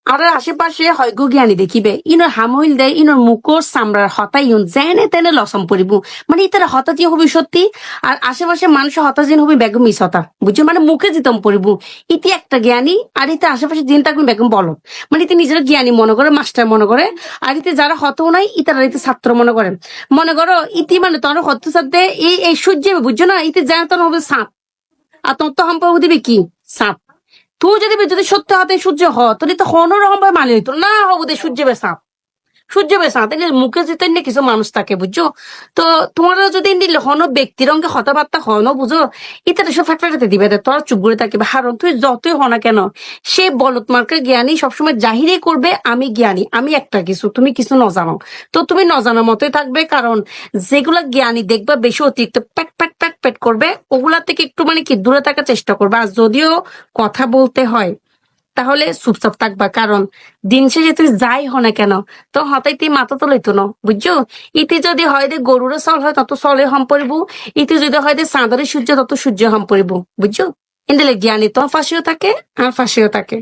আর আশেপাশে হয়গো জ্ঞানী দেখিবে ইনর হামইল দেয় ইনর মুখর সামরার হতাই জেনে তেনে লসম পড়িব মানে ইতারা হতাতি হবি সত্যি আর আশেপাশে মানুষ হতাজিন হবি বেগম মিস হতা বুঝছো মানে মুখে জিতম পড়িব ইতি একটা জ্ঞানী আর ইতে আশেপাশে দিন থাকবেন বেগম বলো মানে ইতি নিজের জ্ঞানী মনে করে মাস্টার মনে করে আর ইতে যারা হতও নাই ইতারা ইতে ছাত্র মনে করো ইতি মানে তোর হত সাথে এই সূর্য বুঝছো না ইতি যা তোর হবে সাপ আর তোর তো সম্পর্ক দিবে কি সাপ তুই যদি সত্য হাতে সূর্য তাহলে তো হনরকম ভাবে মানি হইতো না হবু দে সূর্য বেসা তাহলে মুখে যেতে নিয়ে কিছু মানুষ থাকে বুঝছো তো তোমারও যদি হন ব্যক্তির অঙ্গে কথাবার্তা হন বুঝো ইত্যাদি সব ফ্যাক্টরিতে দিবে তোরা চুপ করে থাকবে হারণ তুই যতই হনা কেন সে বলত মার্কের জ্ঞানী সবসময় জাহিরে করবে আমি জ্ঞানী আমি একটা কিছু তুমি কিছু ন জানো তো তুমি ন জানার মতোই থাকবে কারণ যেগুলা জ্ঞানী দেখবা বেশি অতিরিক্ত প্যাট প্যাট প্যাট প্যাট করবে ওগুলা থেকে একটু মানে কি দূরে থাকার চেষ্টা করবে আর যদিও কথা বলতে হয় তাহলে চুপচাপ থাকবা কারণ দিন শেষে তুই যাই হ না কেন তো হতাইতে মাথা তো লইতো না বুঝছো ইতি যদি হয় যে গরুর চল হয় তত চলে হম পড়িব ইতি যদি হয় যে চাঁদরে সূর্য তত সূর্য হম পড়িব বুঝছো এন্ডেলে জ্ঞানী তো ফাঁসিও থাকে আর ফাঁসিও থাকে